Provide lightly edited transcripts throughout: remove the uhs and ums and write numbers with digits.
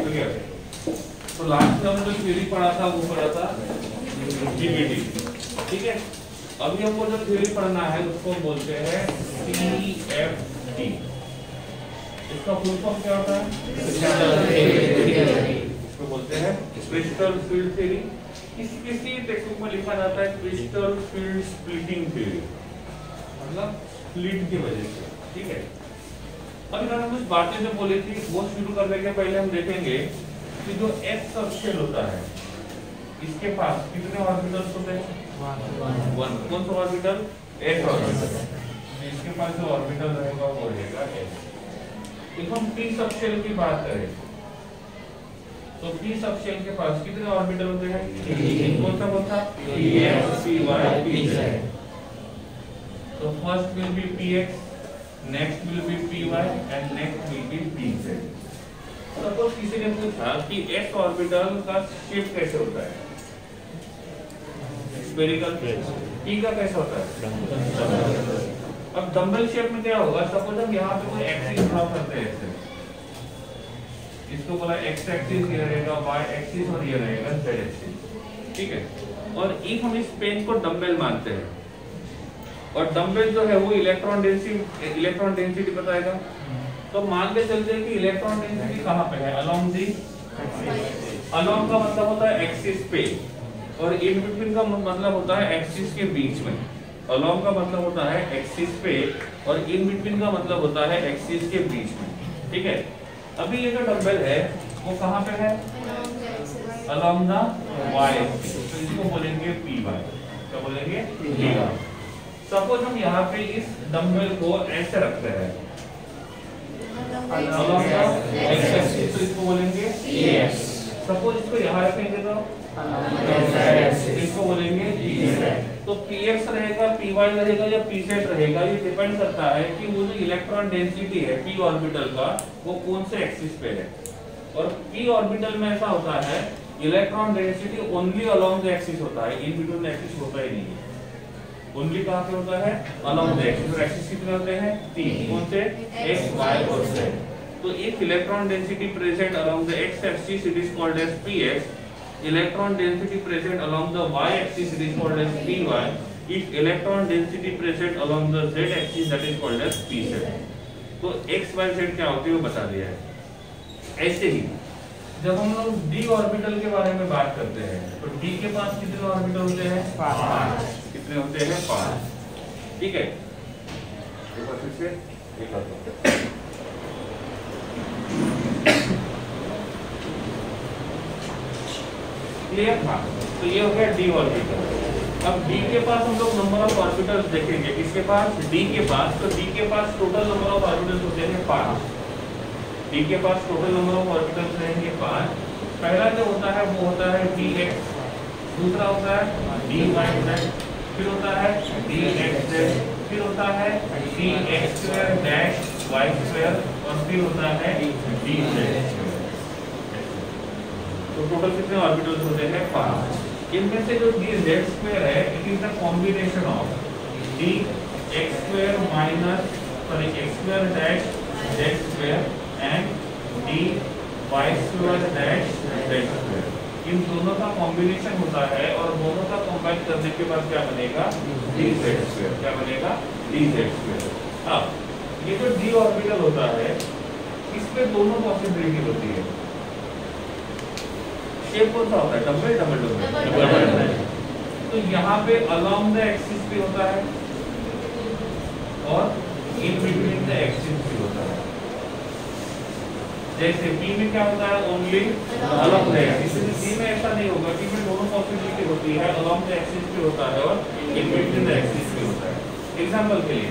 Clear. तो last में हमने जो थ्योरी पढ़ा था वो पढ़ा था जीबीटी, ठीक है। अभी हमको जो थ्योरी पढ़ना है उसको बोलते हैं सीएफटी। इसका फुल फॉर्म क्या होता है? इसको बोलते हैं क्रिस्टल फील्ड थ्योरी। किसी टेक्स्ट में लिखा जाता है क्रिस्टल फील्ड स्प्लिटिंग थ्योरी, मतलब स्प्लिट की वजह से, ठीक है। अभी मैंने कुछ बातें जो बोली थी वो शुरू करने के पहले हम देखेंगे कि जो एक्स सबशेल होता है इसके पास कितने ऑर्बिटल्स होते हैं? 1। कौन सा ऑर्बिटल? S orbital. इसके पास जो ऑर्बिटल रहेगा वो रहेगा एस। if हम p सबशेल की बात करें तो p सबशेल के पास कितने ऑर्बिटल होते हैं? कौन सा? px, py, pz। तो first will be px, next will be py and next will be pz। Suppose किसी ने पूछा कि s ऑर्बिटल का शेप कैसे होता है? स्फेरिकल। p का कैसे होता है? अब डंबल शेप में क्या होगा? सपोज हम यहाँ पे कोई एक्सिस ड्रॉ करते हैं ऐसे, इसको बोला एक्स एक्सिस ये रहेगा, वाई एक्सिस और ये रहेगा जेड एक्सिस, ठीक है। और इफ हम इस पेन को डंबल मानते हैं और डंबल जो है वो इलेक्ट्रॉन डेंसिटी बताएगा, तो मान के चलते हैं कि इलेक्ट्रॉन डेंसिटी कहाँ पे है? अलोंग दी, अलोंग का मतलब होता है एक्सिस पे, और इन बिटवीन का मतलब होता है एक्सिस के बीच में। अलोंग का मतलब होता है एक्सिस पे और इन बिटवीन का मतलब होता है एक्सिस के बीच में, ठीक है। अभी ये जो डंबल है वो कहाँ पे है? अलोंग द वाई एक्सिस, तो इसको बोलेंगे पी वाई। क्या बोलेंगे? P Y. सपोज हम यहाँ पे इस डंबल को ऐसे रखते हैं अलोंग द एक्स एक्सिस, तो इसको बोलेंगे एस। सपोज इसको यहाँ रखेंगे तो इसको बोलेंगे pz। तो px रहेगा, py रहेगा या pz रहेगा, ये डिपेंड करता है कि वो जो इलेक्ट्रॉन डेंसिटी है p ऑर्बिटल का वो कौन से एक्सिस पे है। और p ऑर्बिटल में ऐसा होता है electron density only along the axis होता है, इन बिटवीन एक्सिस होता ही नहीं है। ओनली कहाँ पे होता है? Along the axis. और एक्सिस कितने होते हैं? 3। कौन से? x, y और z। तो if electron density present along the x axis it is called as px, electron density present along the y axis it is called as py, if electron density present along the z axis that is called as pz। तो x y z क्या होती है वो बता दिया है। ऐसे ही जब हम लोग d ऑर्बिटल के बारे में बात करते हैं तो d के पास कितने ऑर्बिटल होते हैं? 5। कितने होते हैं? 5, ठीक है। एक बार फिर से एक बार क्लियर था। तो ये हो गया डी ऑर्बिटल। अब डी के पास हम लोग नंबर ऑफ ऑर्बिटल्स देखेंगे। किसके पास? डी के पास। तो डी के पास टोटल नंबर ऑफ ऑर्बिटल्स होते हैं 5। डी के पास टोटल नंबर ऑफ ऑर्बिटल्स रहेंगे 5। पहला जो होता है वो होता है dx, दूसरा होता है dy, फिर होता है dx, फिर होता है dx² डैश y² और फिर होता है dz। तो टोटल कितने ऑर्बिटल्स होते हैं? 5। इनमें से जो dz² है it is the combination of dx² minus x² dash z² and dy² dash z²। इन दोनों का कॉम्बिनेशन होता है और दोनों का कंबाइन करने के बाद क्या बनेगा? dz²। क्या बनेगा? dz²। अब ये जो d ऑर्बिटल होता है इसमें दोनों पॉसिबिलिटी होती है। शेप कौन सा होता है? Double double. तो यहाँ पे अलोंग द एक्सिस भी होता है और इन बिटवीन द एक्सिस भी होता है। जैसे P में क्या होता है? Only along the axis. C में ऐसा नहीं होगा। P में दोनों पॉसिबिलिटी होती है, अलोंग द एक्सिस भी होता है और इन बिटवीन द एक्सिस भी होता है। एग्जांपल के लिए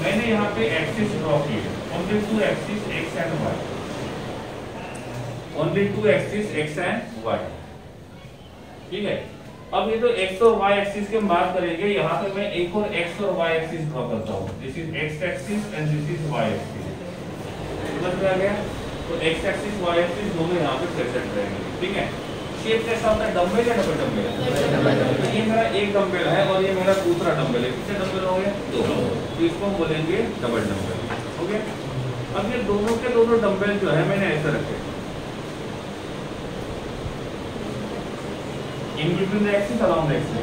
मैंने यहाँ पे एक्सिस ड्रॉ की है, only 2 axis x and y, only 2 axis x and y, ठीक है। अब ये तो x और y एक्सिस की हम बात करेंगे, यहाँ पे मैं एक और x और y एक्सिस ड्रॉ करता हूँ। This is x axis and this is y axis. समझ में आ गया? तो x एक्सिस y एक्सिस दोनों यहाँ पे प्रेजेंट रहेंगे, ठीक है। शेप कैसा होता है? डंबल या डबल डंबल? तो ये मेरा एक डंबल है और ये मेरा दूसरा डंबल है। कितने डंबल हो गए? 2। तो इसको हम बोलेंगे डबल डंबल, हो गया। अब ये दोनों के दोनों डंबल जो है मैंने ऐसे रखे, इन between the axis, along the axis.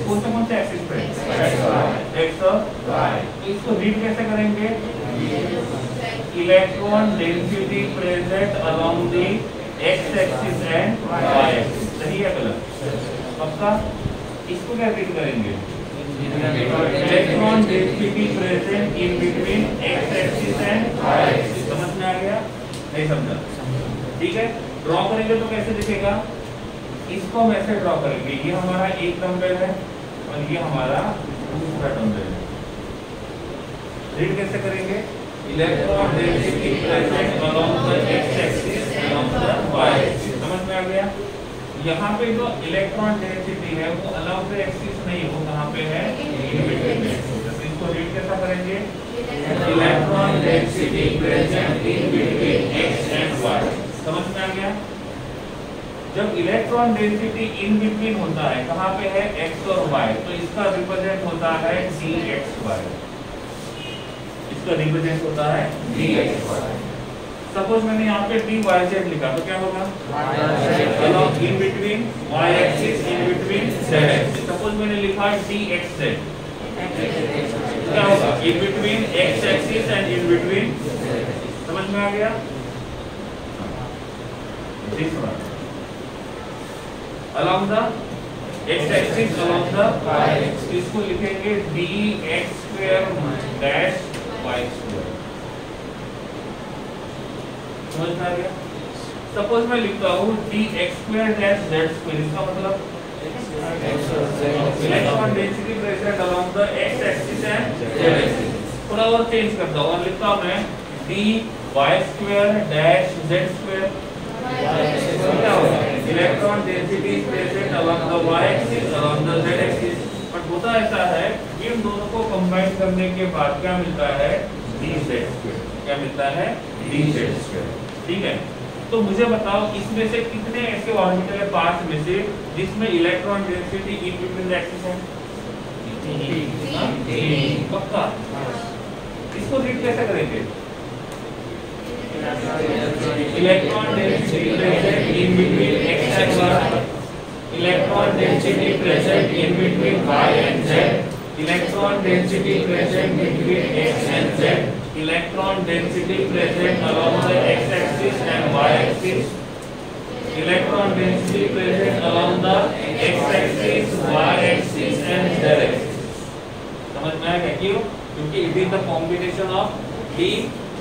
कौन से एक्सिस पे? एक्स और वाई। तो इसको रीड कैसे करेंगे? Electron density present along the X axis and Y axis. सही है गलत? पक्का? इसको क्या रीड करेंगे? Electron density present in between X axis and Y axis. समझ में आ गया? नहीं समझा? ठीक है। ड्रॉ करेंगे तो कैसे दिखेगा? इसको हम ऐसे ड्रॉ करेंगे, ये हमारा एक डंबल है और ये हमारा दूसरा डंबल है। रीड कैसे करेंगे? Electron density present along the X axis along the Y axis. समझ में आ गया? यहाँ पे जो इलेक्ट्रॉन डेंसिटी है वो अलोंग द एक्सिस नहीं, वो कहाँ पे है? In between the axis. तो इसको रीड कैसा करेंगे? Electron density present in between X and Y. समझ में आ गया? जब इलेक्ट्रॉन डेंसिटी इन बिटवीन होता है, कहाँ पे है? x और y, तो इसका रिप्रेजेंट होता है dxy। इसका रिप्रेजेंट होता है dxy। सपोज मैंने यहाँ पे dyz लिखा तो क्या होगा? Along in between y axis in between z axis. Suppose मैंने लिखा dxz, क्या होगा? In between x axis and in between. समझ में आ गया? along the x axis along the y axis, इसको लिखेंगे dx square dash y square। समझ में आ गया? सपोज मैं लिखता हूँ dx square dash z square, इसका मतलब electron density present along the x axis and z axis। थोड़ा और चेंज करता हूँ और लिखता हूँ मैं dy square dash z square। क्या होगा? Electron density present along the y axis along the z axis. But होता ऐसा है, इन दोनों को कंबाइन करने के बाद क्या मिलता है? dz square. क्या मिलता है? dz square. ठीक है। तो मुझे बताओ इसमें से कितने ऐसे ऑर्बिटल है 5 में से जिसमें electron density in between the axis है? 3। पक्का? इसको रीड कैसे करेंगे? Electron density present in between x and y, electron density present in between y and z, electron density present between x and z, electron density present along the x axis and y axis, electron density present along the x axis, y axis and z axis. समझ में आया? क्यों? क्योंकि it is the combination of d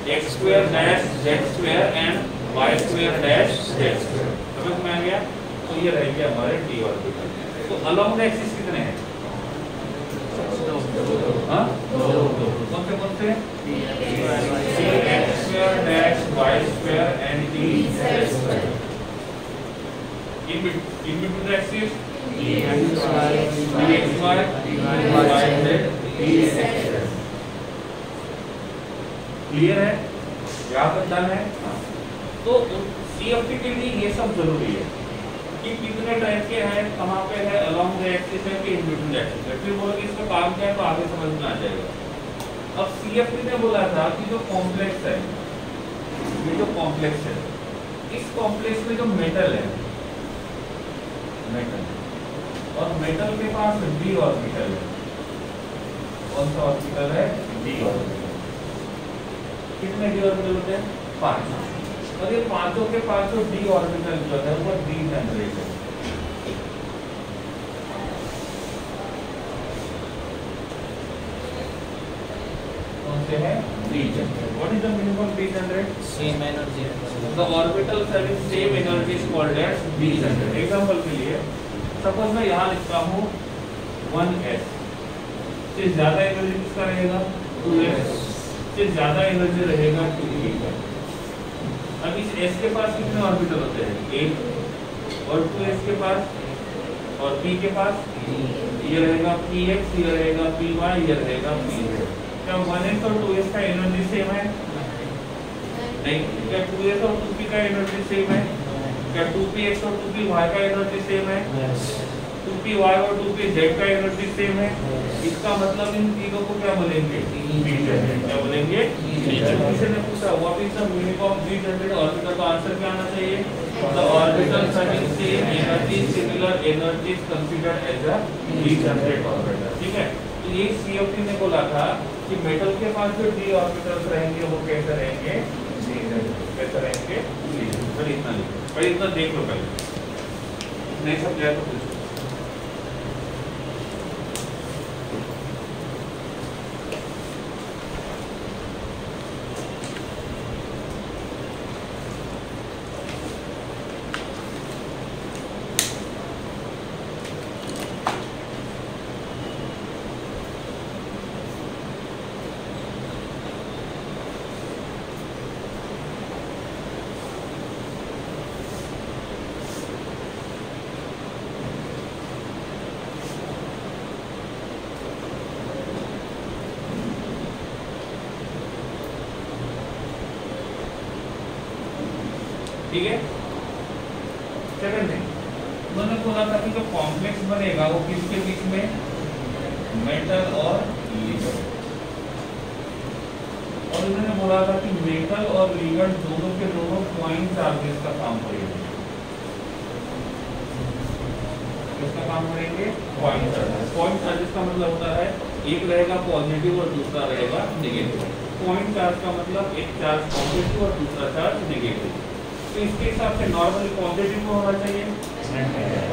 x square dash z square and y square dash z square। समझ में आ गया? तो ये रहेंगे हमारे d ऑर्बिटल। तो अलोंग द एक्सिस कितने हैं? हाँ, कौन से? x square dash y square and d z square। in between the axis dxy dz। Clear है? याद रखना है। तो CFT के लिए ये सब जरूरी है कि कितने टाइप के हैं, कहाँ पे है, अलोंग द एक्सिस है कि इन बिटवीन द एक्सिस है। फिर बोलोगे इसका काम क्या है, तो आगे समझ में आ जाएगा। अब CFT ने बोला था कि जो कॉम्प्लेक्स है, ये जो कॉम्प्लेक्स है, इस कॉम्प्लेक्स में जो मेटल है, मेटल और मेटल के पास d ऑर्बिटल है। कौन सा ऑर्बिटल है? d orbital. कितने d ऑर्बिटल होते हैं? 5। और ये पांचों के पास जो d ऑर्बिटल जो है वो d जनरेट है। कौन से है? d generate. What is the meaning of d generate? Same energy. The orbitals having same energy is called as d generate. Example के लिए सपोज मैं यहाँ लिखता हूँ 1s, इससे ज्यादा एनर्जी किसका रहेगा? 2s। से ज्यादा एनर्जी रहेगा 2p का। अब इस s के पास कितने ऑर्बिटल होते हैं? 1 और 2s के पास और p के पास ये रहेगा px, ये रहेगा py, ये रहेगा pz। क्या 1s और 2s का एनर्जी सेम है? नहीं। क्या 2s और 2p का एनर्जी सेम है? क्या 2px और 2py का एनर्जी सेम है? 2py और 2pz का एनर्जी सेम है, इसका मतलब इन तीनों को क्या बोलेंगे, क्या बोलेंगे। किसी ने पूछा what is the meaning of degenerated orbital, का आंसर क्या आना चाहिए, the orbital having same energy similar energy is considered as a degenerated orbital. ठीक है, तो ये CFT ने बोला था कि मेटल के पास जो d ऑर्बिटल्स रहेंगे वो कैसे रहेंगे, कैसे रहेंगे। पर इतना लिखो, पर इतना देख लो पहले, नहीं समझा तो पूछो। ठीक है, सेकंड थिंग उन्होंने बोला था कि जो कॉम्प्लेक्स बनेगा वो किसके बीच में, मेटल और लिगेंड। और उन्होंने बोला था कि मेटल और लिगेंड दोनों के दोनों पॉइंट चार्जेस का काम करेंगे। किसका काम करेंगे, पॉइंट चार्जेस। पॉइंट चार्जेस का मतलब होता है एक रहेगा पॉजिटिव और दूसरा रहेगा नेगेटिव। पॉइंट चार्ज का मतलब एक चार्ज पॉजिटिव और दूसरा चार्ज नेगेटिव। तो इसके हिसाब से नॉर्मली पॉजिटिव को होना चाहिए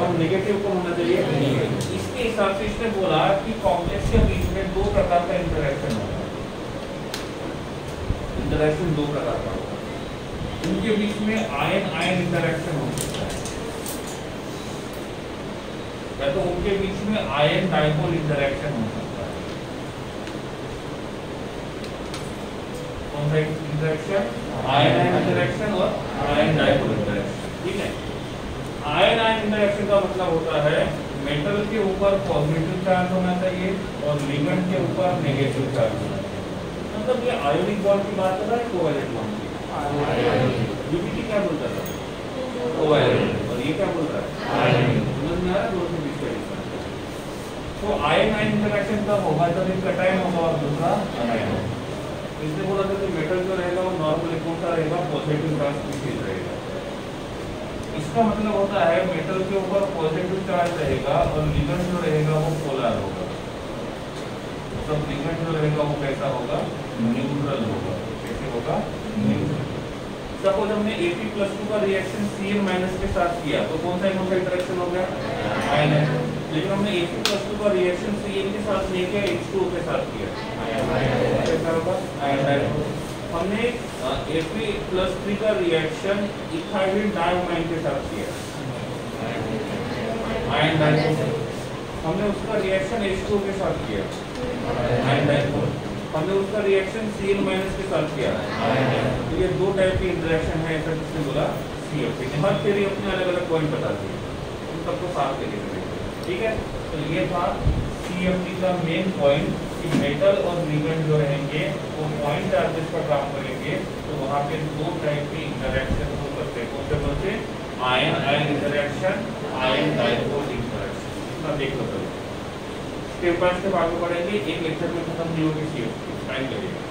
और नेगेटिव को होना चाहिए। इसके हिसाब से इसने बोला कि कॉम्प्लेक्स के बीच में दो प्रकार का इंटरेक्शन होगा। इंटरेक्शन दो प्रकार का होगा, उनके बीच में आयन आयन इंटरेक्शन हो सकता है, या तो उनके बीच में आयन डाइपोल इंटरेक्शन हो सकता है। कौन सा इंटरेक्शन, आयन आयन इंटरेक्शन और आयन डाइपोल इंटरेक्शन। ठीक है, आयन आयन इंटरेक्शन का मतलब होता है मेटल के ऊपर पॉजिटिव चार्ज होना चाहिए और लिगेंड के ऊपर नेगेटिव चार्ज होना चाहिए। मतलब ये आयोनिक बॉन्ड की बात कर रहा है, कोवैलेंट बॉन्ड की। यूपीटी क्या बोलता था, कोवैलेंट, और ये क्या बोल रहा है, आयोनिक। समझ में आ रहा है दोनों के बीच का डिफरेंस। तो आयन आयन इंटरेक्शन कब होगा, जब एक कटायन होगा और दूसरा अनायन होगा। इसने बोला था कि मेटल जो रहेगा वो नॉर्मली कौन सा रहेगा, पॉजिटिव चार्ज स्पीशीज रहेगा। इसका मतलब होता है मेटल के ऊपर पॉजिटिव चार्ज रहेगा और लिगेंड जो रहेगा वो पोलर होगा। सब लिगेंड जो रहेगा वो कैसा होगा, न्यूट्रल होगा। कैसे होगा, न्यूट्रल। सपोज हमने Ap+2 का रिएक्शन Cl- के साथ किया तो कौन सा इंटरेक्शन हो गया, आयन। लेकिन हमने Ap+2 का रिएक्शन Cl के साथ नहीं किया, H2O के साथ किया, कैसा होगा, आयन। हमने Ap+3 का रिएक्शन इथाइल डाइअमाइन के साथ किया, आयन डाइपोल। हमने उसका रिएक्शन H2O के साथ किया, आयन डाइपोल। हमने उसका रिएक्शन Cl- के साथ किया। तो ये दो टाइप की इंटरेक्शन है, ऐसा किसने बोला, CFT ने। हर थ्योरी अपने अलग अलग पॉइंट बताती है, उन सबको साफ करके। ठीक है, तो ये था CFT का मेन पॉइंट कि मेटल और लिगेंड जो रहेंगे वो पॉइंट चार्जेस पर काम करेंगे। तो वहाँ पे दो टाइप की इंटरेक्शन हो सकते हैं। कौन से कौन से, ion ion interaction, ion dipole interaction. इतना देख लो पहले, स्टेप बाय स्टेप आगे बढ़ेंगे। एक लेक्चर में खत्म नहीं होगी CFT, टाइम लगेगा।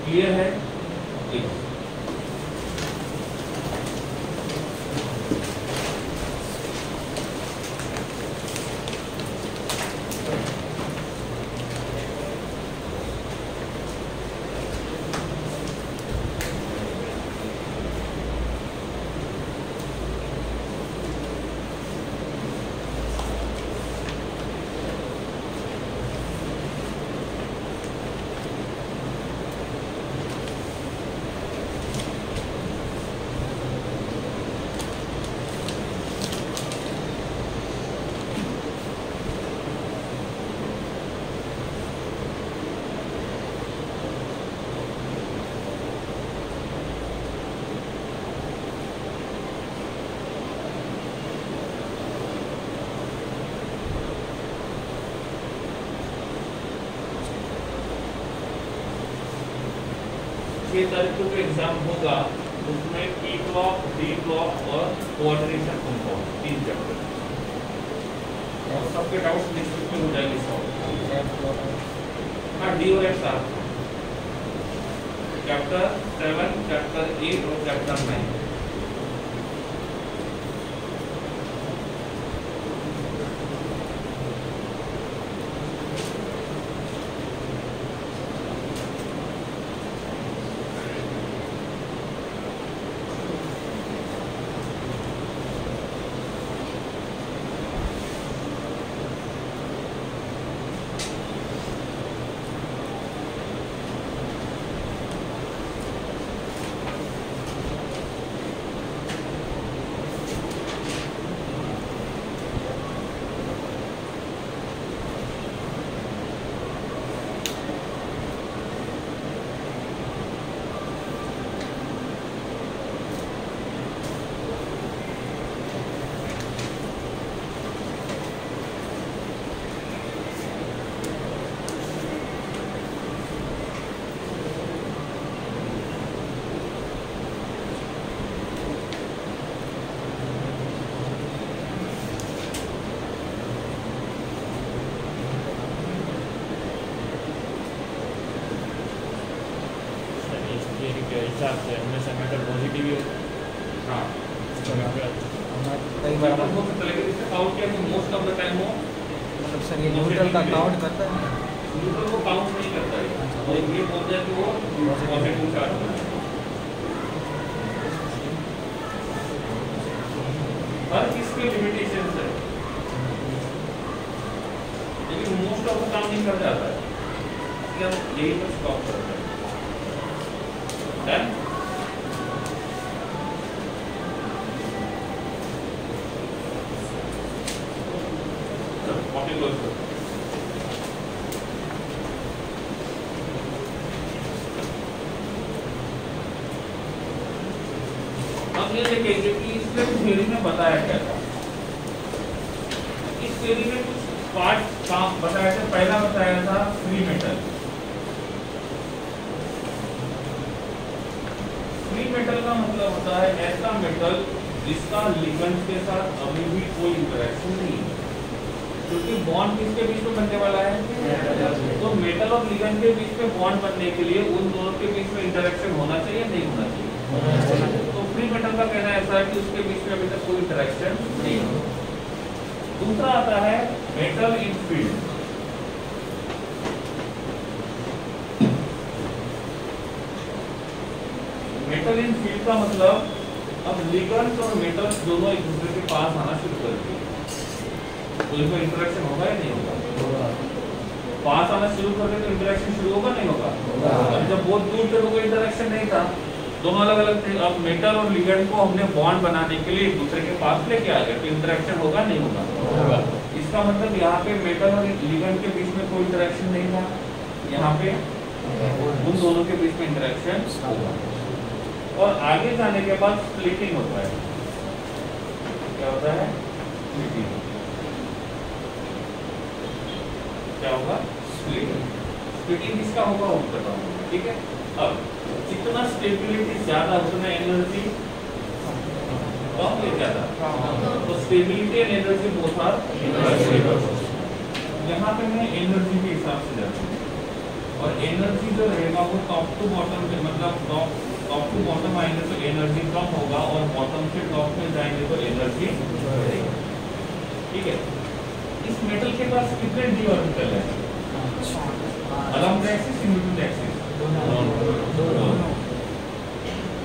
क्लियर है, 6 तारीख को एग्जाम होगा उसमें पी ब्लॉक, डी ब्लॉक और कोऑर्डिनेशन कंपाउंड 3 चैप्टर और सबके डाउट्स नेक्स्ट में हो जाएंगे सॉल्व। हाँ, डी और एफ साथ चैप्टर 7, चैप्टर 8 और चैप्टर 9। हिसाब से हमने सेमेटर पॉजिटिव ही हाँ कई बार हो सकता है, लेकिन इससे काउंट क्या है मोस्ट ऑफ द टाइम हो मतलब सर ये न्यूट्रल का काउंट करता है? न्यूट्रल को काउंट नहीं करता है और ये बोलता है कि वो पॉजिटिव चार्ज होना है। हर किसके लिमिटेशंस है, लेकिन मोस्ट ऑफ द काम नहीं कर जाता है, इसलिए हम यही पर स्टॉप करते हैं। डन? कॉपी क्लोज करो। अब ये देखेंगे कि इसमें थ्योरी में बताया क्या था। इस थ्योरी में कुछ पार्ट काम बताया था। पहला बताया था फ्री मेटल। फ्री मेटल का मतलब होता है ऐसा मेटल जिसका लिगेंड के साथ अभी भी कोई इंटरेक्शन नहीं है, क्योंकि बॉन्ड किसके बीच में बनने वाला है। तो मेटल और लिगेंड के बीच में बॉन्ड बनने के लिए उन दोनों के बीच में इंटरेक्शन होना चाहिए, नहीं होना चाहिए। तो फ्री मेटल का कहना ऐसा है कि उसके बीच में अभी तक कोई इंटरेक्शन नहीं हो। दूसरा आता है मेटल इन फील्ड। मेटल इन फील्ड का मतलब अब लिगेंड्स और मेटल्स दोनों एक दूसरे के पास आना शुरू कर दिए, तो इनका इंटरेक्शन होगा या नहीं होगा? पास आना शुरू कर दे तो इंटरेक्शन शुरू होगा नहीं होगा? और जब बहुत दूर थे तो कोई इंटरेक्शन नहीं था, दोनों अलग अलग थे। अब मेटल और लिगेंड को हमने बॉन्ड बनाने के लिए एक दूसरे के पास लेके आ गए, तो इंटरेक्शन होगा नहीं होगा? इसका मतलब यहाँ पे मेटल और लिगेंड के बीच में कोई इंटरेक्शन नहीं था, यहाँ पे उन दोनों के बीच में इंटरेक्शन होगा। और आगे जाने के बाद स्प्लिटिंग होता है। क्या होता है? स्प्लिटिंग। क्या होगा? स्प्लिटिंग। स्प्लिटिंग किसका होगा वो बताऊंगा, ठीक है। अब जितना स्टेबिलिटी ज्यादा उतना एनर्जी कम या ज्यादा, तो stability and energy both are equal. यहाँ पे मैं एनर्जी के हिसाब से जाता हूँ, और एनर्जी जो रहेगा वो टॉप टू बॉटम पे, मतलब टॉप टू बॉटम आएंगे तो एनर्जी कम होगा, और बॉटम से टॉप में जाएंगे तो एनर्जी बढ़ेगी, ठीक है। इस मेटल के पास कितने डी ऑर्बिटल है? Along the axis, in between the axis?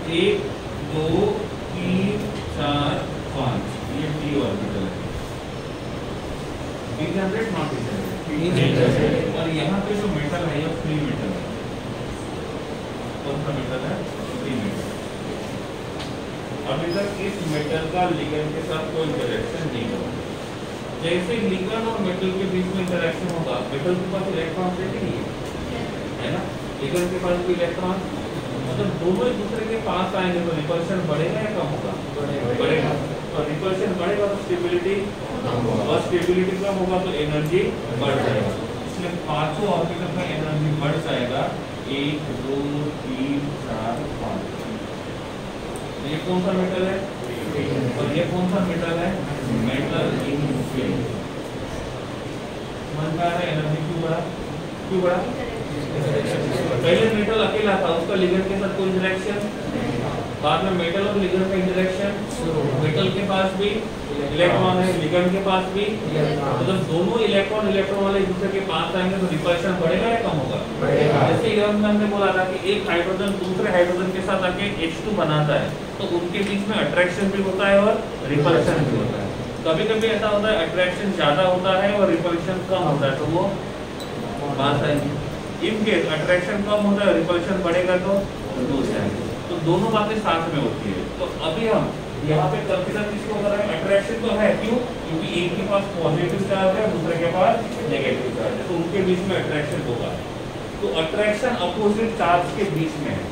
1 2 3 4 5 ये डी ऑर्बिटल है। Degenerate not degenerate. और यहाँ पे जो मेटल है ये फ्री मेटल है। कौन सा मेटल है? Free metal. अभी तक इस मेटल का लिगेंड के साथ कोई इंटरेक्शन नहीं हुआ। जैसे लिगेंड और मेटल के बीच में इंटरेक्शन होगा, मेटल के पास इलेक्ट्रॉन नहीं है ना, लिगेंड के पास कोई इलेक्ट्रॉन, मतलब दोनों एक दूसरे के पास आएंगे तो रिपल्शन बढ़ेगा या कम होगा? बढ़ेगा। और रिपल्शन बढ़ेगा तो स्टेबिलिटी, और स्टेबिलिटी कम होगा तो एनर्जी बढ़ जाएगा। इसलिए पांचों ऑर्बिटल का एनर्जी बढ़ जाएगा, 1 2 3 4 5। ये कौन सा मेटल है और ये कौन सा मेटल है? मेटल इन फील्ड। समझ में आ रहा है एनर्जी क्यों बढ़ा? क्यों बढ़ा? पहले मेटल अकेला था, उसका लिगेंड के साथ कोई इंटरेक्शन, बाद में मेटल और लिगेंड का इंटरेक्शन, मेटल के पास भी इलेक्ट्रॉन है, लिगेंड के पास भी, तो जब दोनों इलेक्ट्रॉन वाले एक दूसरे के पास आएंगे तो रिपल्शन बढ़ेगा या कम होगा? जैसे 11 में हमने बोला था कि एक हाइड्रोजन दूसरे हाइड्रोजन के साथ आके H2 बनाता है, तो उनके बीच में अट्रैक्शन भी होता है और रिपल्शन भी होता है। कभी कभी ऐसा होता है अट्रैक्शन ज्यादा होता है और रिपल्शन कम होता है, तो वो बात आएगी। इन केस अट्रैक्शन कम होता है, रिपल्शन बढ़ेगा तो दूर जाएंगे, तो दोनों बातें साथ में होती है। तो अभी हम यहाँ पे कंसीडर किसको कर रहे हैं? अट्रैक्शन तो है, क्यों? क्योंकि एक के पास पॉजिटिव चार्ज है, दूसरे के पास नेगेटिव चार्ज है, तो उनके बीच में अट्रैक्शन होगा। तो अट्रैक्शन अपोजिट चार्ज के बीच में है,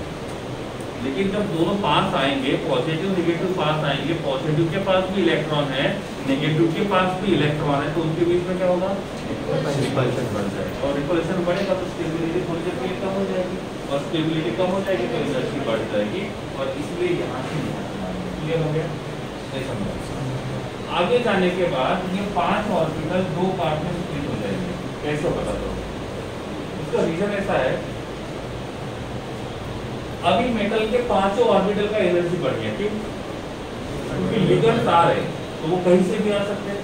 लेकिन जब दोनों पास आएंगे, पॉजिटिव नेगेटिव पास आएंगे, पॉजिटिव के पास भी इलेक्ट्रॉन है, नेगेटिव के पास भी इलेक्ट्रॉन है, तो उनके बीच में क्या होगा? रिपल्शन बढ़ जाएगा, और रिपल्शन बढ़ेगा तो स्टेबिलिटी थोड़ी देर के लिए कम हो जाएगी, और स्टेबिलिटी कम हो जाएगी तो एनर्जी बढ़ जाएगी, और इसलिए यहाँ से क्लियर हो गया? आगे जाने के बाद ये 5 ऑर्बिटल 2 पार्ट में स्प्लिट हो जाएंगे। कैसे बता दो? इसका रीजन ऐसा है, अभी मेटल के 5 ऑर्बिटल का एनर्जी बढ़ गया, क्यों? क्योंकि लिगेंड्स आ रहे, तो वो कहीं से भी आ सकते हैं,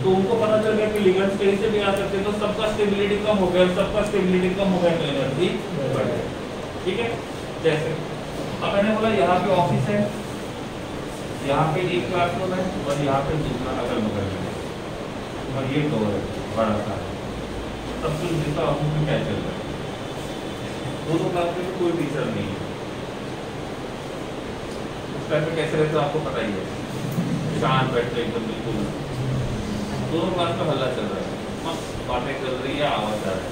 तो उनको पता चल गया कि लिगेंड्स कहीं से भी आ सकते हैं, तो सबका स्टेबिलिटी कम हो गया, सबका स्टेबिलिटी कम हो गया तो एनर्जी बढ़ गई। ठीक है? जैसे अब मैंने बोला यहाँ पे ऑफिस है, यहाँ पे एक क्लासरूम है, और यहाँ पे दूसरा अगल बगल में, और ये डोर है बड़ा सा, सब कुछ दिखता ऑफिस में क्या चल रहा है। दोनों क्लास में कोई टीचर नहीं है, उस टाइम पे कैसे रहते आपको पता ही है, शांत बैठते एकदम बिल्कुल। दोनों क्लास में हल्ला चल रहा है, मस्त बातें चल रही है, आवाज आ रहा है।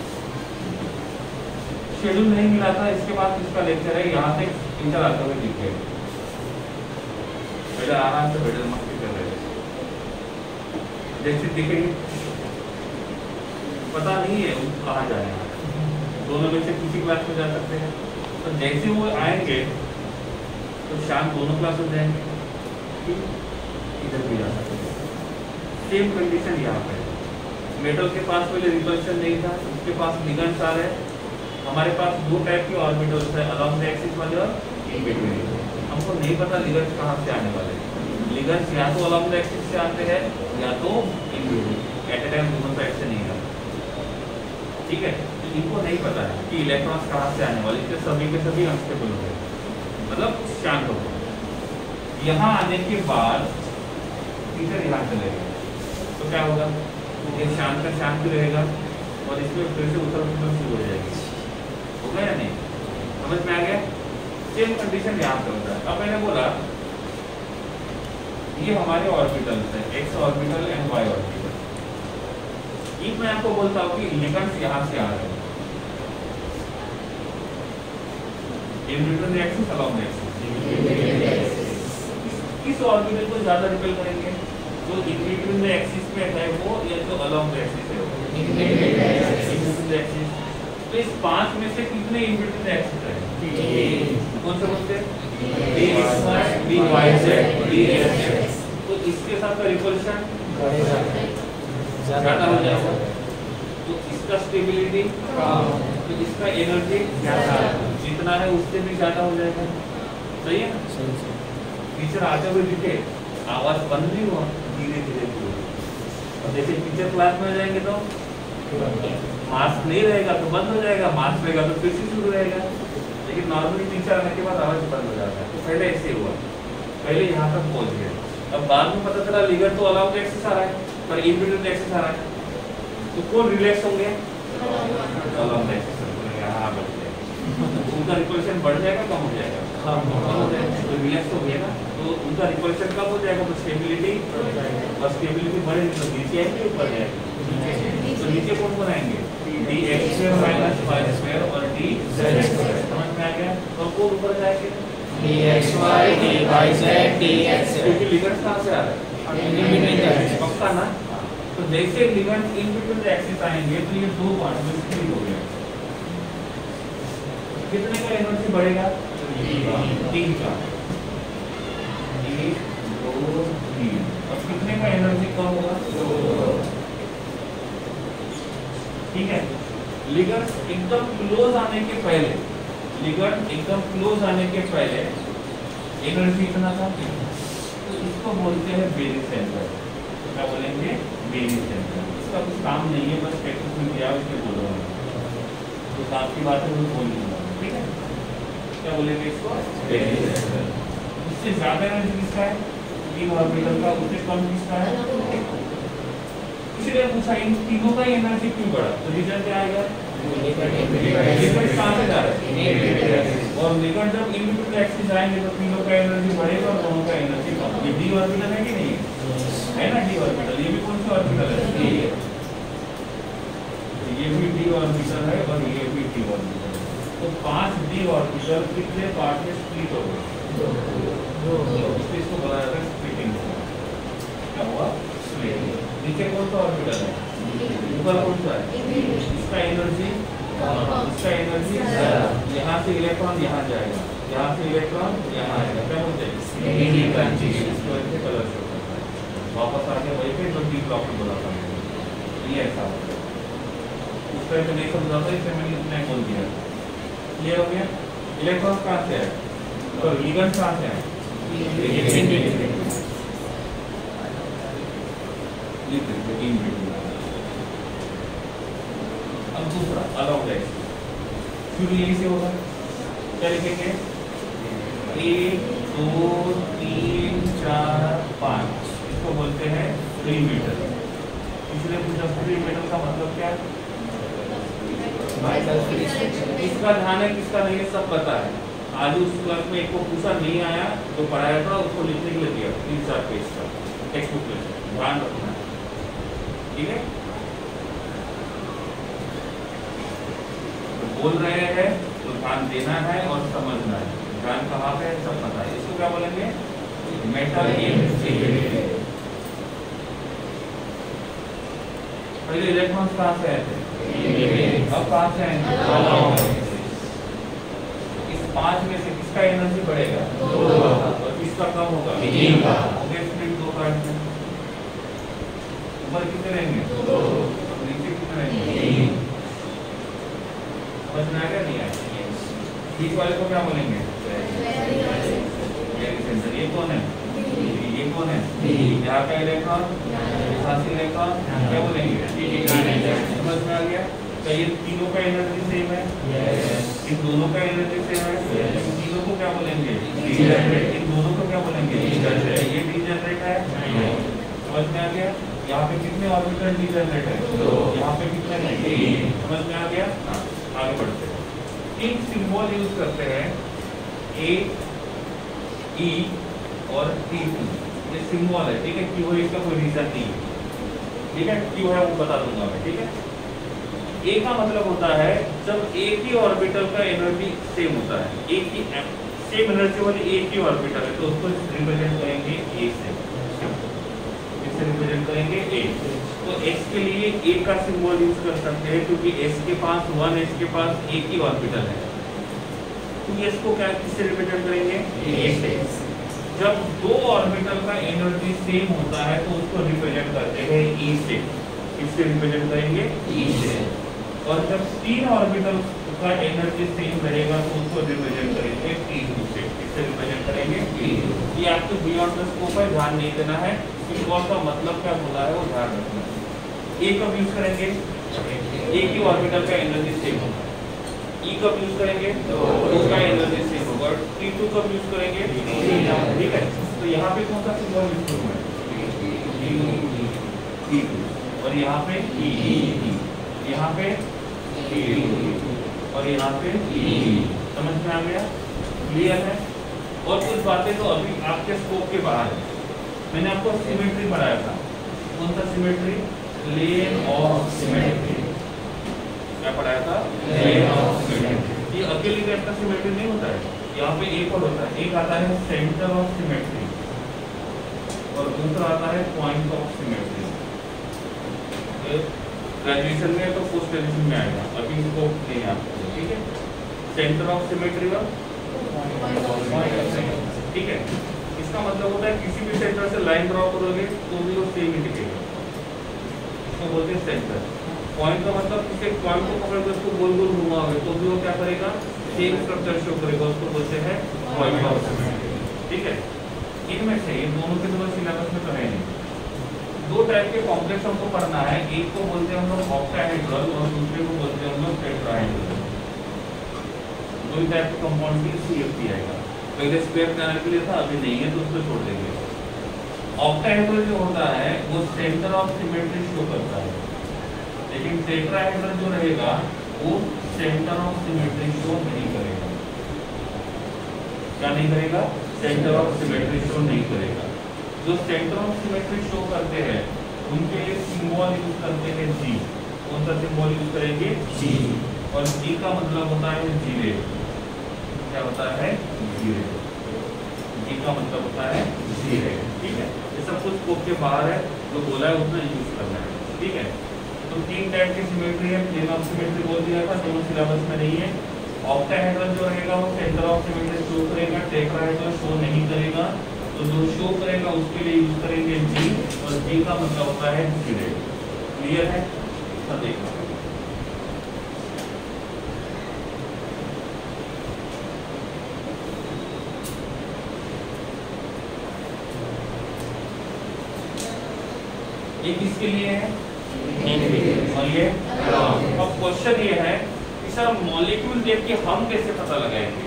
शेड्यूल नहीं मिला था, इसके बाद इसका लेक्चर है, यहाँ से टीचर आते हुए दिखे, पहले आराम से बैठे मस्ती कर रहे थे, जैसे दिखेगी पता नहीं है उनको कहाँ जाने हैं, दोनों में से किसी क्लास में जा सकते हैं, तो जैसे वो आएंगे तो शाम दोनों क्लास हो जाएंगे, इधर भी जा सकते हैं। सेम कंडीशन यहाँ पे, मेटल के पास पहले रिपल्शन नहीं था, उसके पास लिगेंड्स आ रहे हैं, हमारे पास 2 टाइप के ऑर्बिटल्स है, अलोंग द एक्सिस वाले और इन बिटवीन। हमको नहीं पता लिगेंड्स कहाँ से आने वाले हैं, लिगेंड्स या तो अलोंग द एक्सिस से आते हैं या तो in between, at a time दोनों साइड से नहीं आते। ठीक है? इनको नहीं पता है कि इलेक्ट्रॉन्स कहाँ से आने वाले, इसके सभी के सभी अनस्टेबल हो गए, मतलब शांत हो गए। यहाँ आने के बाद टीचर यहाँ चले गए, तो क्या होगा? ये शांत का शांत भी रहेगा, और इसमें फिर से उथल पुथल शुरू हो जाएगी। होगा या नहीं? समझ में आ गया? सेम कंडीशन यहाँ पे होता है। अब मैंने बोला ये हमारे ऑर्बिटल्स है, X orbital and Y orbital. एक मैं आपको बोलता हूँ कि लिगेंड्स यहाँ से आ रहे हैं, इन between the axis, along the axis. किस ऑर्बिटल को ज्यादा रिपेल करेंगे? जो इन बिटवीन द एक्सिस पे है वो, या जो अलोंग द एक्सिस है वो? इन बिटवीन द एक्सिस। तो इस 5 में से कितने इन बिटवीन द एक्सिस है? कौन से बोलते हैं? dxy, dyz, dx। तो इसके साथ का रिपल्शन ज्यादा हो जाएगा, तो इसका स्टेबिलिटी कम, तो इसका एनर्जी ज्यादा, जितना है उससे भी ज्यादा हो जाएगा। सही है? टीचर आते हुए दिखे, आवाज बंद नहीं हुआ, धीरे धीरे धीरे। और जैसे टीचर क्लास में जाएंगे तो मास्क नहीं रहेगा तो बंद हो जाएगा, मास्क रहेगा तो फिर से शुरू रहेगा। लेकिन नॉर्मली टीचर आने के बाद आवाज बंद हो जाता है, तो पहले ऐसे हुआ, पहले यहाँ तक पहुँच गए। अब बाद में पता चला लिगेंड तो अलोंग द एक्सिस आ रहा है, पर इन बिटवीन द एक्सिस आ रहा है, तो कौन रिलैक्स होंगे? Along the axis. यहाँ बढ़ जाएगा, उनका रिपल्शन बढ़ जाएगा, कम हो जाएगा? कम हो जाएगा, तो रिलैक्स हो गया ना, तो उनका रिपल्शन कम हो जाएगा, तो स्टेबिलिटी, और स्टेबिलिटी बढ़ेगी तो नीचे आएंगे, ऊपर जाएंगे। तो नीचे कौन कौन आएंगे? dx² - y² और dz²। समझ में आ गया? तो कौन ऊपर जाएंगे? dxy, dyz, dx। क्योंकि लिगेंड्स कहाँ से आ रहे हैं? पक्का ना? तो जैसे ligands in between the axis आएंगे तो ये 2 पार्ट में स्प्लिट हो गए। कितने का एनर्जी बढ़ेगा? 3 का। 1 2 3। और कितने का एनर्जी कम होगा? 2। ठीक है। लिगेंड एकदम क्लोज आने के पहले, लिगेंड एकदम क्लोज आने के पहले एनर्जी इतना था, तो इसको बोलते हैं बेरी सेंटर। क्या बोलेंगे? Barycentre. इसका कुछ काम नहीं है, बस प्रैक्टिस में किया इसलिए बोल रहा हूँ, तो काम की बात है वो बोल लूँगा। ठीक है, क्या बोलेंगे इसको? Barycentre. इससे ज्यादा एनर्जी किसका है? इन ऑर्बिटल का। उससे कम किसका है? इसलिए पूछा इन तीनों का एनर्जी क्यों बढ़ा, तो रीजन क्या आएगा? लिगेंड कहां से जा रहा है? और लिगेंड जब इन बिटवीन एक्सिस आएंगे तो तीनों का एनर्जी बढ़ेगा और दोनों का एनर्जी कम। ये डी ऑर्बिटल है कि नहीं है? ना डी ऑर्बिटल। ये भी कौन सा ऑर्बिटल है? ये भी डी ऑर्बिटल है और ये भी डी ऑर्बिटल है। तो 5 डी ऑर्बिटल कितने पार्ट में स्प्लिट हो गए? इसको बोला जाता है स्प्लिटिंग। क्या हुआ? स्प्लिटिंग। नीचे कौन सा ऑर्बिटल है? ऊपर कौन सा है? इसका एनर्जी, इसका एनर्जी यहाँ से इलेक्ट्रॉन यहाँ जाएगा, यहाँ से इलेक्ट्रॉन यहाँ आएगा। क्या बोलते हैं? इसको ऐसे कलर शो करता है। वापस आके वही पे जो डी ब्लॉक में बोला था ये ऐसा होता है। उस तरह से नहीं समझा था, इससे मैंने इतना बोल दिया। क्लियर हो गया? इलेक्ट्रॉन कहाँ से है और लिगेंड कहाँ से है? अब दूसरा अलाउड है, शुरू यहीं से होगा। क्या लिखेंगे? 1 2 3 4 5। इसको बोलते हैं फ्री मेटल। इसलिए पूछा फ्री मेटल का मतलब क्या है? किसका ध्यान है किसका नहीं है सब पता है। आज उस क्लास में एक को पूछा नहीं आया तो पढ़ाया था, उसको लिखने के लिए दिया 3-4 पेज का टेक्स्ट बुक में। ध्यान रखना, ठीक है? तो बोल रहे हैं तो ध्यान देना है और समझना है। ध्यान कहाँ पे है सब पता है। इसको क्या बोलेंगे? Metal instability. पहले इलेक्ट्रॉन्स कहाँ से आए थे? अब कहाँ से आएंगे? इस 5 में से किसका एनर्जी बढ़ेगा? और किसका कम होगा? स्प्लिट 2 पार्ट में। ऊपर कितने रहेंगे? नीचे कितने रहेंगे? समझ में आ गया? नहीं आया? बीच वाले को क्या बोलेंगे? ये कौन है? ये कौन है? यहाँ का इलेक्ट्रॉन, यहाँ से इलेक्ट्रॉन, क्या बोलेंगे? समझ में आ गया? क्या ये तीनों का एनर्जी सेम है? इन दोनों का एनर्जी सेम है? इन तीनों को क्या बोलेंगे? इन दोनों को क्या बोलेंगे? ये डीजनरेट है। समझ में आ गया? यहाँ पे कितने ऑर्बिटल डीजनरेट है? यहाँ पे कितने नहीं? समझ में आ गया? आगे बढ़ते हैं। तीन सिंबल यूज करते हैं, ए, ई और T2। ये सिंबल है, ठीक है? क्यों है इसका कोई रीजन नहीं है, ठीक है? क्यों है वो बता दूंगा मैं, ठीक है? ए का मतलब होता है जब एक ही ऑर्बिटल का एनर्जी सेम होता है, एक ही सेम एनर्जी वाली एक ही ऑर्बिटल है, तो उसको रिप्रेजेंट करेंगे ए से। इससे रिप्रेजेंट करेंगे ए। तो x के लिए a का सिंबल यूज कर सकते हैं क्योंकि s के पास 1 s के पास एक ही ऑर्बिटल है, तो s को क्या किससे रिप्रेजेंट करेंगे? a से। जब दो ऑर्बिटल का एनर्जी सेम होता है तो उसको रिप्रेजेंट करते हैं e से। किससे रिप्रेजेंट करेंगे? e से। और जब तीन ऑर्बिटल का एनर्जी सेम रहेगा तो उसको रिप्रेजेंट करेंगे T2 से। किससे रिप्रेजेंट करेंगे? T2। ये आपको बियॉन्ड द स्कोप है, ध्यान नहीं देना है, सिंबल का मतलब क्या बोला है वो ध्यान रखना है। ए कब यूज करेंगे? एक ही ऑर्बिटल का एनर्जी सेम होगा। ई कब यूज करेंगे? उसका एनर्जी सेम होगा। और T2 कब यूज करेंगे? ठीक है, तो यहाँ पे कौन सा सिंबल यूज करूंगा? T2। और यहाँ पे E, यहाँ पे T2 और यहाँ पे E। समझ में आ गया? क्लियर है? और कुछ बातें तो अभी आपके स्कोप के बाहर है। मैंने आपको सिमेट्री पढ़ाया था। कौन सा सिमेट्री? Plane of symmetry. क्या पढ़ाया था? Plane of symmetry. ये अकेली टाइप का सिमेट्री नहीं होता है, यहाँ पे एक और होता है। एक आता है सेंटर ऑफ सिमेट्री और दूसरा आता है पॉइंट ऑफ सिमेट्री। ग्रेजुएशन में तो पोस्ट ग्रेजुएशन में आएगा, अभी स्कोप नहीं आपको, ठीक है? सेंटर ऑफ सिमेट्री और ठीक है। इसका मतलब होता है किसी भी सेंटर से लाइन ड्रॉ करोगे तो भी वो सेम ही दिखेगा, इसको बोलते हैं सेंटर। पॉइंट का मतलब किसी पॉइंट को पकड़ कर उसको गोल गोल घुमाओगे तो भी वो क्या करेगा, सेम स्ट्रक्चर शो करेगा, उसको बोलते हैं पॉइंट ऑफ सिमेट्री। ठीक है, इनमें से इन दोनों के दोनों सिलेबस में तो है नहीं। दो टाइप के कॉम्प्लेक्स हमको पढ़ना है, एक को बोलते हैं हम लोग ऑक्टाहेड्रल और दूसरे को बोलते हैं हम लोग टेट्राहेड्रल। दो टाइप के कंपाउंड की सीएफटी आएगा। पहले स्क्वायर प्लानर के लिए था, अभी नहीं है तो उसको छोड़ देंगे। ऑक्टाहेड्रल जो होता है वो सेंटर ऑफ सिमेट्री शो करता है, लेकिन टेट्राहेड्रल जो रहेगा वो सेंटर ऑफ सिमेट्री शो नहीं करेगा। क्या नहीं करेगा? सेंटर ऑफ सिमेट्री शो नहीं करेगा। जो सेंटर ऑफ सिमेट्री शो करते हैं उनके लिए सिंबल यूज करते हैं जी। कौन सा सिंबल यूज करेंगे? जी। और जी का मतलब होता है जीरे। क्या होता है? जीरे। जी का मतलब होता है जीरे। ठीक है, ये सब कुछ स्कोप के बाहर है, जो बोला है उतना यूज करना है। ठीक है, तो तीन टाइप की सिमेट्री है, प्लेन ऑफ सिमेट्री बोल दिया था, दोनों सिलेबस में नहीं है। ऑक्टाहेड्रल जो रहेगा वो सेंटर ऑफ सिमेट्री शो करेगा, टेट्राहेड्रल शो नहीं करेगा। तो जो शो करेगा उसके लिए यूज करेंगे जी, और जी का मतलब होता है जीरे। क्लियर है? सब देखना ये किसके लिए है? और ये अब क्वेश्चन ये है कि सर मॉलिक्यूल देख के हम कैसे पता लगाएंगे?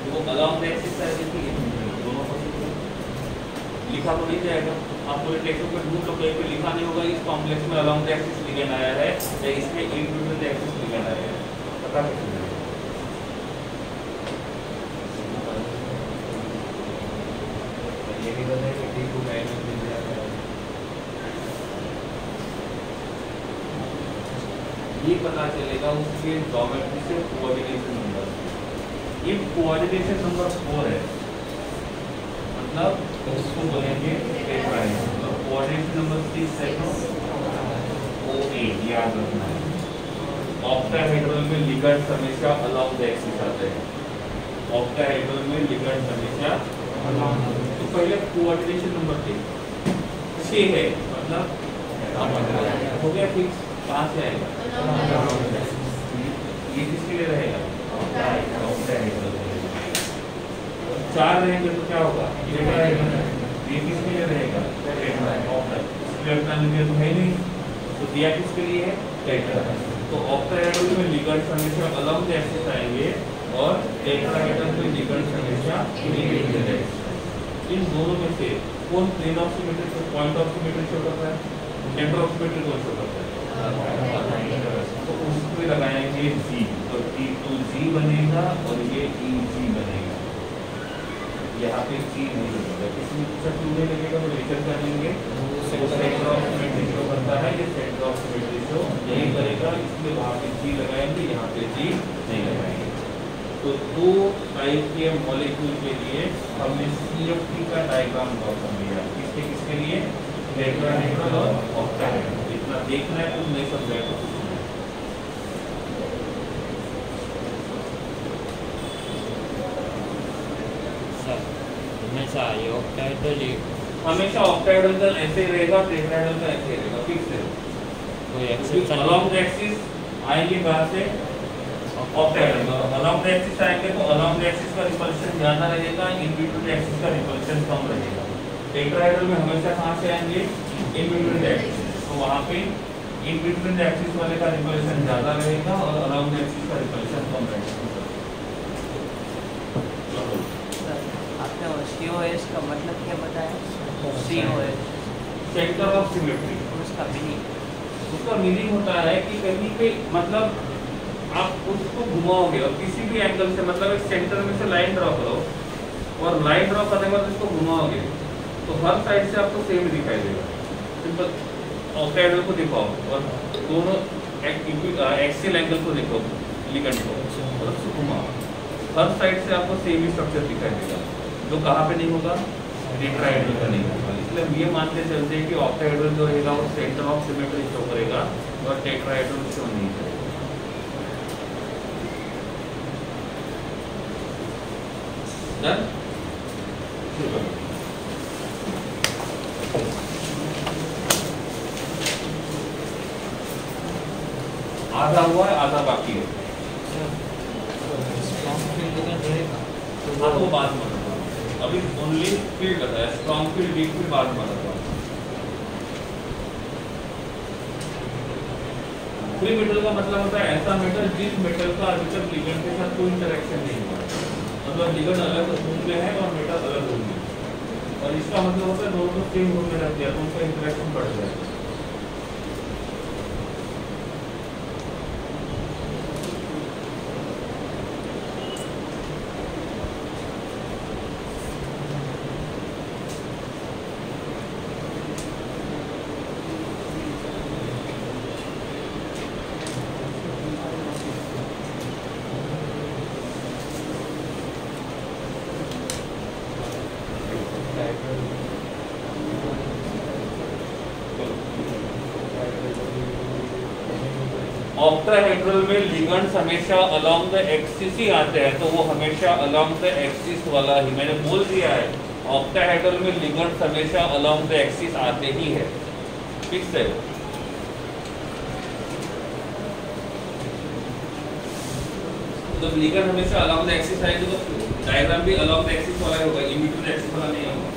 वो अलाउंड एक्सिस है, देखिए दोनों को लिखा तो नहीं जाएगा, आप पूरे टेक्स्ट में ढूंढ लो, कहीं पे लिखा नहीं होगा इस कॉम्प्लेक्स में अलाउंड एक्सिस लिगेंड आया है या इसमें इनविजिबल एक्सिस लिगेंड आया है, पता कैसे चलेगा? ये भी बताइए कि डी को गाइड मिल जाएगा। ये पता चलेगा उसके ज्योमेट्री से कोऑर्डिनेशन नंबर। ये कोऑर्डिनेशन नंबर 4 है, मतलब उसको बोलेंगे टेट्राहेड्रल। और कोऑर्डिनेशन नंबर 6 है तो O8 याद रखना है। ऑक्टाहेड्रल में लिगेंड्स हमेशा अलाउंग द एक्सिस आते हैं। ऑक्टाहेड्रल में लिगेंड्स हमेशा अलाउंग। तो पहले कोऑर्डिनेशन नंबर 6 है, मतलब हो गया फिक्स। कहाँ से आएगा? ये किसके लिए रहेगा? ऑक्टाहेड्रल। 4 रहेंगे तो क्या होगा? ये किसके लिए रहेगा? टेट्राहेड्रल तो है नहीं, तो दिया किसके लिए है? टेट्राहेड्रल। तो ऑक्टाहेड्रल में लिगेंड्स हमेशा अलाउंग द एक्सिस आएंगे और टेट्राहेड्रल में लिगेंड्स हमेशा इनविजिबल एक्सिस। इन दोनों में से कौन प्लेन ऑफ सिमेट्री को पॉइंट ऑफ सिमेट्री शो करता है? सेंटर ऑफ सिमेट्री कौन शो करता है? तो उसको लगाएंगे जी, तो T2 जी बनेगा और ये EG बनेगा। यहाँ पे जी नहीं लगेगा, किसी पूछा क्यों नहीं लगेगा तो लेकर कर लेंगे। सेंटर ऑफ सिमेट्री शो करता है, ये सेंटर ऑफ सिमेट्री शो नहीं करेगा, इसलिए वहाँ पे जी लगाएंगे, यहाँ पे जी नहीं लगाएंगे। तो दो टाइप के मॉलिक्यूल के लिए हमने CFT का डायग्राम ड्रॉ कर दिया। किसके किसके लिए? टेट्राहेड्रल और ऑक्टाहेड्रल। इतना देखना है, कुछ नहीं समझा तो कुछ नहीं। सर हमेशा ये ऑक्टाहेड्रल हमेशा ऑक्टाहेड्रल का ऐसे ही रहेगा, टेट्राहेड्रल का ऐसे ही रहेगा, फिक्स है। कोई एक्सेप्शन अलाउंग द एक्सिस आएंगे कहाँ से? ऑक्टाहेड्रल। अलाउंग द एक्सिस आएंगे तो अलाउंग द एक्सिस का रिपल्शन ज्यादा रहेगा, इन बिटवीन द एक्सिस का रिपल्शन कम रहेगा। टेट्राहेड्रल में हमेशा कहाँ से आएंगे? इन बिटवीन द एक्सिस, तो वहाँ पे इन बिटवीन द एक्सिस वाले का रिपल्शन ज्यादा रहेगा और अराउंड द एक्सिस का रिपल्शन कम रहेगा। आपने COS का मतलब क्या बताया? COS centre of symmetry. उसका मीनिंग? उसका मीनिंग होता है कि कहीं पे मतलब आप उसको घुमाओगे और किसी भी एंगल से, मतलब एक सेंटर में से लाइन ड्रॉ करो और लाइन ड्रॉ करने के बाद उसको घुमाओगे तो हर साइड से आपको सेम दिखाई देगा। सिंपल ऑक्टाहेड्रल को दिखाओ और दोनों एक्सियल एंगल को देखो, लिगेंड को, और उसको घुमाओ, हर साइड से आपको सेम ही स्ट्रक्चर दिखाई देगा। जो कहाँ पे नहीं होगा? टेट्राहेड्रल का नहीं होगा। इसलिए हम ये मानते चलते हैं कि ऑक्टाहेड्रल जो रहेगा वो सेंटर ऑफ सिमेट्री शो करेगा और टेट्राहेड्रल शो नहीं करेगा। डन। आधा हुआ है, आधा बाकी है। हाँ तो बाद में बताऊँ, अभी ओनली फील्ड बताया, स्ट्रॉन्ग फील्ड वीक फील्ड बाद में बताऊँ। फ्री मेटल का मतलब होता है ऐसा मेटल जिस मेटल का अभी तक लिगेंड के साथ कोई इंटरेक्शन नहीं हुआ, मतलब लिगेंड अलग रूम में है और मेटल अलग रूम में, और इसका मतलब होता है दोनों को सेम रूम में रख दिया तो उनका इंटरेक्शन बढ़ जाएगा। ऑक्टाहेड्रल में लिगेंड्स हमेशा अलोंग द एक्सिस ही आते हैं, तो वो हमेशा अलोंग द एक्सिस वाला ही, मैंने बोल दिया है ऑक्टाहेड्रल में लिगेंड्स हमेशा अलोंग द एक्सिस आते ही है, फिक्स है। तो लिगेंड हमेशा अलोंग द एक्सिस आएंगे तो डायग्राम भी अलोंग द एक्सिस वाला होगा, इन बिटवीन एक्सिस वाला नहीं होगा।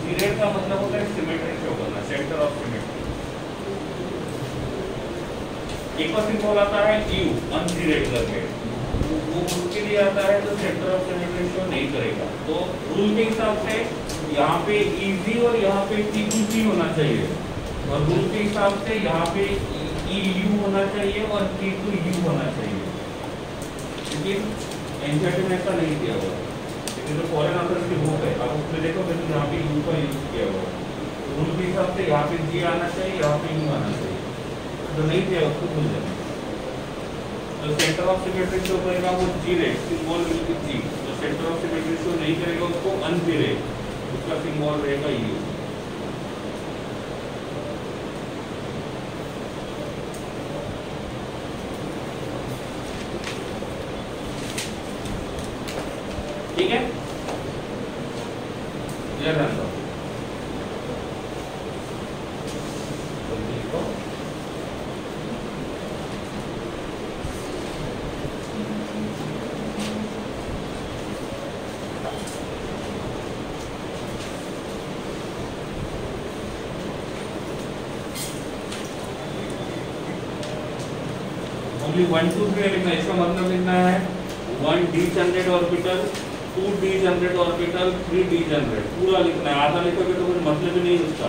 जीरेड का मतलब होता है सिमेट्री शो करना, सेंटर ऑफ सिमेट्री। एक और सिंबल आता है यू अनजीरेड करके, वो उसके लिए आता है तो सेंटर ऑफ सिमेट्री शो नहीं करेगा। तो रूल के हिसाब से यहाँ पे EG और यहाँ पे T2C होना चाहिए, और रूल के हिसाब से यहाँ पे EU होना चाहिए और T2U होना चाहिए, लेकिन एनसीईआरटी में ऐसा नहीं किया हुआ। लेकिन जो फॉरेन ऑथर्स की बुक है आप उसमें देखोगे तो यहाँ पे U का यूज किया हुआ है। रूल के हिसाब से यहाँ पे G आना चाहिए, यहाँ पे U आना चाहिए, तो नहीं किया उसको भूल जाना। तो सेंटर ऑफ सिमेट्री शो करेगा वो G रहेगा, सिंबल विल बी G। तो सेंटर ऑफ सिमेट्री शो नहीं करेगा उसको अनपी रहेगा, उसका सिंबल रहेगा U। ठीक है, क्लियर है ना? ओनली 1 2 3 लिखना है। इसका मतलब लिखना है 1 degenerate orbital, 2 degenerate orbital, 3 degenerate, पूरा लिखना है। आधा लिखोगे तो कोई मतलब ही नहीं उसका,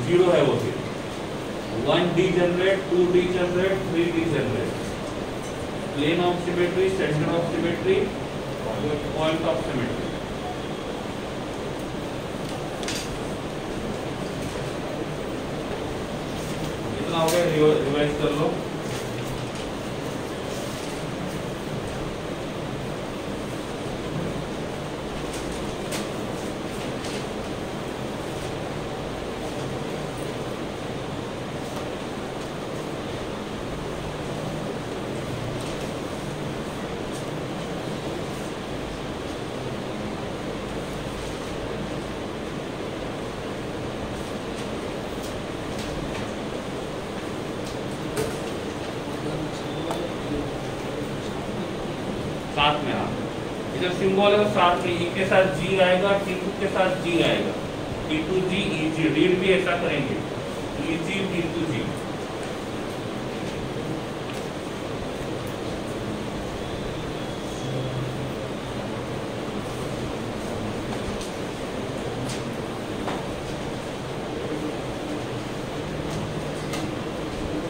जीरो है वो फिर। 1 degenerate, 2 degenerate, 3 degenerate, plane of symmetry, centre of symmetry, point of symmetry. इतना हो गया, रिवाइज कर लो। साथ में, हाँ इधर सिंबल है वो साथ में, E के साथ G आएगा, T2 के साथ G आएगा, T2G EG। रीड भी ऐसा करेंगे, EG T2G।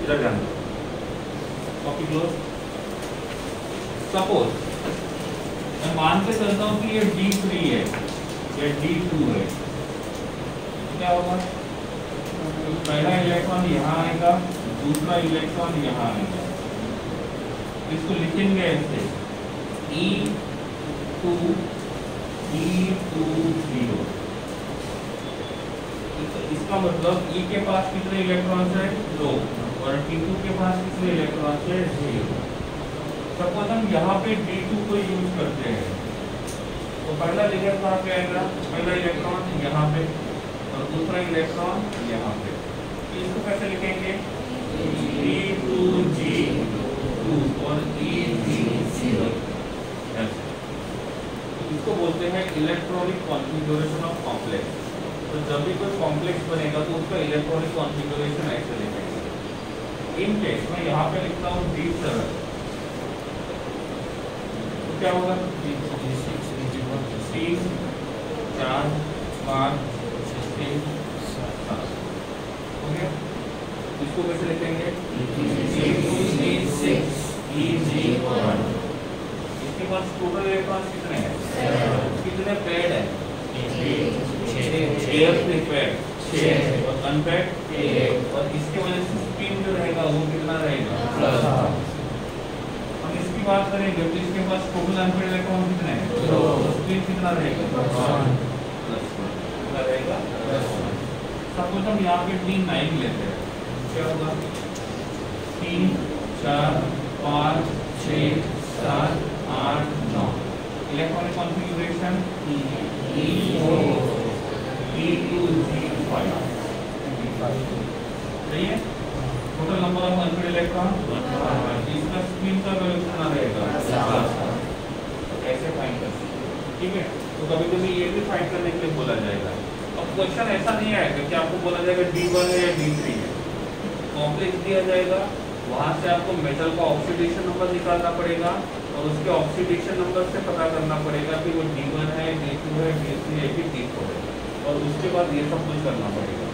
इधर ध्यान दो, कॉपी क्लोज। सपोज मैं मान के चलता हूँ कि ये D3 है, ये D2 है, क्या होगा? पहला इलेक्ट्रॉन यहाँ आएगा, दूसरा इलेक्ट्रॉन यहाँ आएगा। इसको लिखेंगे ऐसे E2 E20। इसका मतलब E के पास कितने इलेक्ट्रॉन्स है? 2, और T2 के पास कितने इलेक्ट्रॉन्स है? 0। सपोज हम यहाँ पे D2 को यूज करते हैं, तो पहला इलेक्ट्रॉन कहाँ पे आएगा? पहला इलेक्ट्रॉन यहाँ पे और दूसरा इलेक्ट्रॉन यहाँ पे। इसको कैसे लिखेंगे? E2G2 और EG0। इसको बोलते हैं इलेक्ट्रॉनिक कॉन्फ़िगरेशन ऑफ कॉम्प्लेक्स। तो जब भी कोई कॉम्प्लेक्स बनेगा तो उसका इलेक्ट्रॉनिक कॉन्फ़िगरेशन ऐसे लिखेंगे। इन केस में यहाँ पे लिखता हूँ D7, क्या होगा? 3 4 5 6 7। ओके, इसको कैसे लिखेंगे? E2E6EG1। इसके पास टोटल इलेक्ट्रॉन्स कितने हैं? कितने पेड है? 6 पेड, 6 और अनपेड 1। और इसके वजह से स्पिन जो रहेगा वो कितना रहेगा? प्लस। बात करेंगे तो इसके पास टोटल अनपेड इलेक्ट्रॉन कितने हैं? 2। स्पिन कितना रहेगा? प्लस कितना रहेगा? सपोज हम यहाँ पे D9 लेते हैं, क्या होगा? 3 4 5 6 7 8 9। Electronic configuration E2G5। सही है? Total number of unpaired electron, इसका स्पिन का वैल्यू कितना रहेगा? ऐसे फाइंड कर सकते हैं। ठीक है, तो कभी कभी ये भी फाइंड करने के लिए बोला जाएगा। अब क्वेश्चन ऐसा नहीं आएगा कि आपको बोला जाएगा D1 है या D3 है। कॉम्प्लेक्स दिया जाएगा, वहाँ से आपको मेटल का ऑक्सीडेशन नंबर निकालना पड़ेगा और उसके ऑक्सीडेशन नंबर से पता करना पड़ेगा कि वो D1 है, D2 है, D3 है कि D4 है, और उसके बाद ये सब कुछ करना पड़ेगा।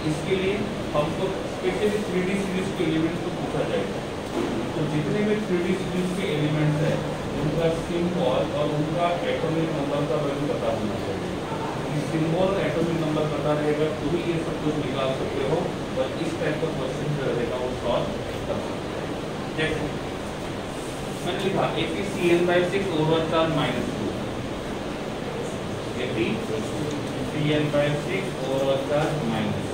इसके लिए हमको स्पेशली 3D सीरीज के एलिमेंट्स को पूछा जाएगा। तो जितने भी 3D सीरीज के एलिमेंट्स है उनका सिंबल और उनका एटॉमिक नंबर का वैल्यू पता होना चाहिए। सिंबल एटॉमिक नंबर पता रहेगा तो ही ये सब कुछ निकाल सकते हो, और इस टाइप का क्वेश्चन जो रहेगा वो सॉल्व कर सकते हो। जैसे मैंने लिखा ApCN/6 over charge -2, ApCN/6 over charge -2,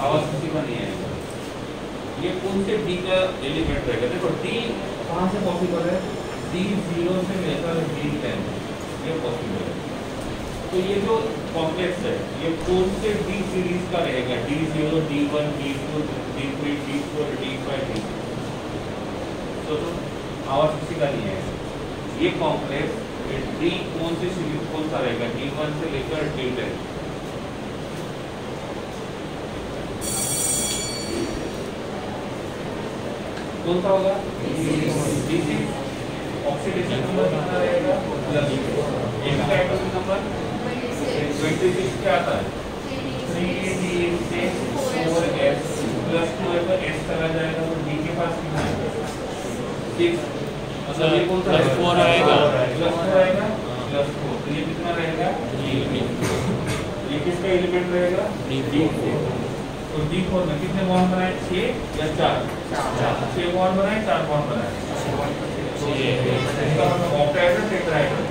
आवाज किसी का नहीं आएगा। ये कौन से D का एलिमेंट रहेगा? देखो D कहाँ से पॉसिबल है? D0 से लेकर D10 ये पॉसिबल है। तो ये जो कॉम्प्लेक्स है ये कौन से D सीरीज का रहेगा? D0, D1, D2, D3, D4, D5, D6। तो आवाज किसी का नहीं है। ये कॉम्प्लेक्स D कौन सी सीरीज कौन सा रहेगा? D1 से लेकर D10। कौन सा होगा? D6। ऑक्सीडेशन नंबर कितना रहेगा? प्लस का एटॉमिक नंबर 26 क्या आता है? 3D6 4S प्लस 2 है तो S चला जाएगा, तो D के पास कितना है? 6। मतलब ये कौन सा प्लस 4 आएगा, प्लस 4 आएगा, प्लस 4, तो ये कितना रहेगा? ये किसका एलिमेंट रहेगा? D4। तो D4 में कितने बॉन्ड बनाए? 6 या 4? 6 बॉन्ड बनाए, 4 बॉन्ड बनाए। इसका मतलब ऑक्टाहेड्रल टेट्राहेड्रल,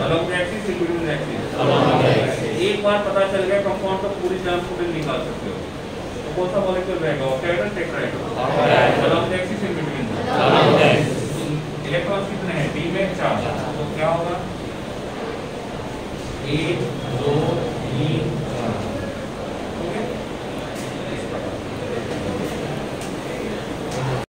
अलग एक्सिस इक्विडिन एक्सिस। एक बार पता चल गया कंपाउंड तो पूरी ट्रांसपोर्टेशन निकाल सकते हो। तो कौन सा मॉलिक्यूल रहेगा? ऑक्टाहेड्रल टेट्राहेड्रल, अलग एक्सिस इक्विडिन। इलेक्ट्रॉन कितने हैं? D में 4। तो क्या होगा? 1 2 3